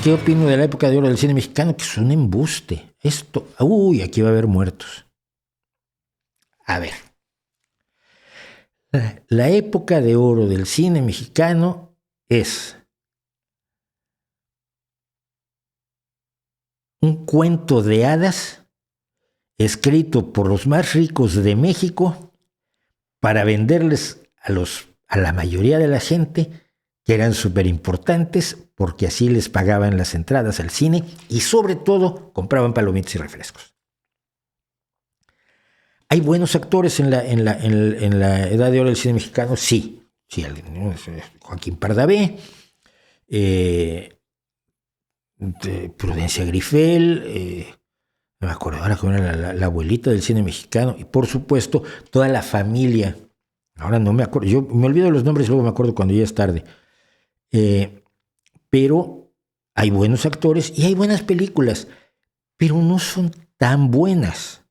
¿Qué opino de la época de oro del cine mexicano? Que es un embuste. Esto, aquí va a haber muertos. A ver. La época de oro del cine mexicano es un cuento de hadas escrito por los más ricos de México para venderles a la mayoría de la gente que eran súper importantes porque así les pagaban las entradas al cine y sobre todo compraban palomitas y refrescos. ¿Hay buenos actores en la edad de oro del cine mexicano? Sí. Joaquín Pardavé, Prudencia Grifel, no me acuerdo ahora cómo era la abuelita del cine mexicano, y por supuesto toda la familia. Ahora no me acuerdo, yo me olvido los nombres y luego me acuerdo cuando ya es tarde. Pero hay buenos actores y hay buenas películas, pero no son tan buenas.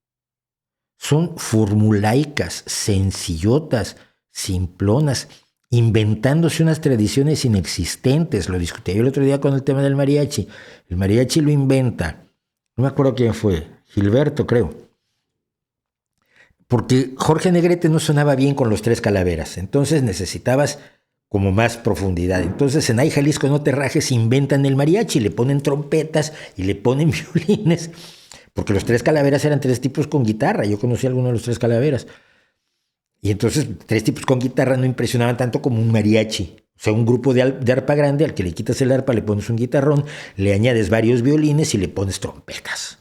Son formulaicas, sencillotas, simplonas, inventándose unas tradiciones inexistentes. Lo discutí yo el otro día con el tema del mariachi. El mariachi lo inventa, no me acuerdo quién fue, Gilberto creo, porque Jorge Negrete no sonaba bien con los Tres Calaveras, entonces necesitabas como más profundidad. Entonces en Ay Jalisco no te rajes inventan el mariachi, le ponen trompetas y le ponen violines, porque los Tres Calaveras eran tres tipos con guitarra. Yo conocí a alguno de los Tres Calaveras. Y entonces tres tipos con guitarra no impresionaban tanto como un mariachi. O sea, un grupo de arpa grande al que le quitas el arpa, le pones un guitarrón, le añades varios violines y le pones trompetas.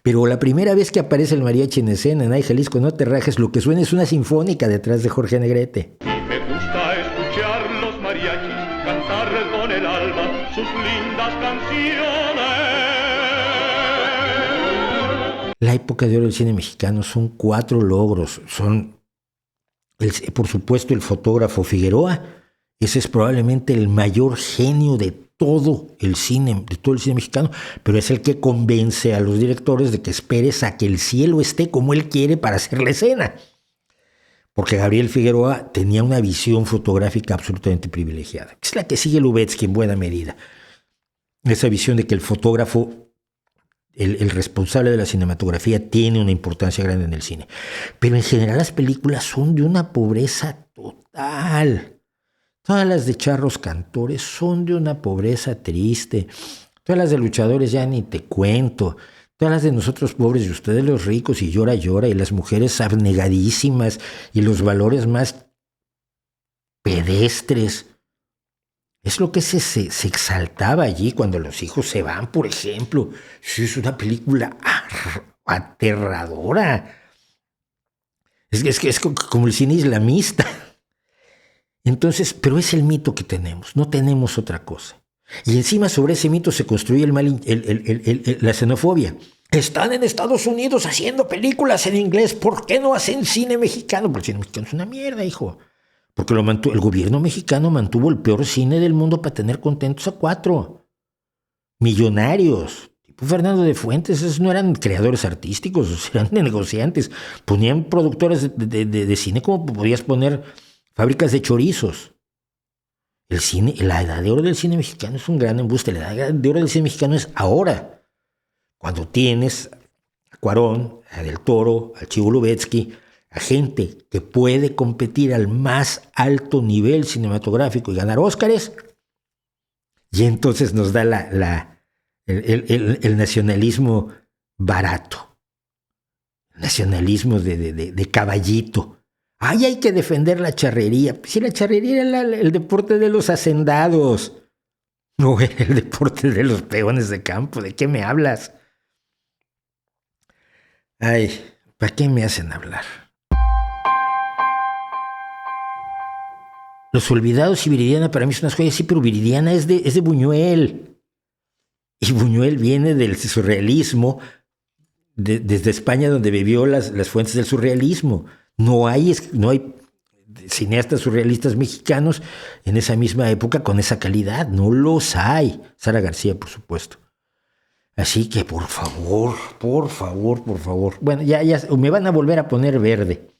Pero la primera vez que aparece el mariachi en escena en Ay Jalisco no te rajes, lo que suena es una sinfónica detrás de Jorge Negrete. Me gusta escuchar los mariachis cantar con el alma sus lindas canciones. La época de oro del cine mexicano son 4 logros. Son, por supuesto, el fotógrafo Figueroa. Ese es probablemente el mayor genio de todo el cine mexicano, pero es el que convence a los directores de que esperes a que el cielo esté como él quiere para hacer la escena. Porque Gabriel Figueroa tenía una visión fotográfica absolutamente privilegiada. Es la que sigue Lubezki en buena medida. Esa visión de que el fotógrafo, el responsable de la cinematografía, tiene una importancia grande en el cine. Pero en general las películas son de una pobreza total. Todas las de charros cantores son de una pobreza triste. Todas las de luchadores ya ni te cuento. Todas las de nosotros pobres y ustedes los ricos y llora, y las mujeres abnegadísimas y los valores más pedestres. Es lo que se exaltaba allí cuando los hijos se van, por ejemplo. Es una película aterradora. Es como el cine islamista. Entonces, pero es el mito que tenemos, no tenemos otra cosa. Y encima sobre ese mito se construye la xenofobia. Están en Estados Unidos haciendo películas en inglés, ¿por qué no hacen cine mexicano? Porque el cine mexicano es una mierda, hijo. Porque el gobierno mexicano mantuvo el peor cine del mundo para tener contentos a 4 millonarios. Tipo Fernando de Fuentes, esos no eran creadores artísticos, eran negociantes. Ponían productores de cine como podías poner fábricas de chorizos. El cine, la edad de oro del cine mexicano es un gran embuste. La edad de oro del cine mexicano es ahora. Cuando tienes a Cuarón, a Del Toro, a Chivo Lubezki, a gente que puede competir al más alto nivel cinematográfico y ganar Óscares, y entonces nos da el nacionalismo barato, el nacionalismo de caballito. Ay, hay que defender la charrería. Si la charrería era el deporte de los hacendados, no era el deporte de los peones de campo. ¿De qué me hablas? Ay, ¿para qué me hacen hablar? Los Olvidados y Viridiana para mí son unas joyas, sí, pero Viridiana es de Buñuel. Y Buñuel viene del surrealismo, desde España, donde bebió las fuentes del surrealismo. No hay cineastas surrealistas mexicanos en esa misma época con esa calidad. No los hay. Sara García, por supuesto. Así que, por favor. Bueno, ya me van a volver a poner verde.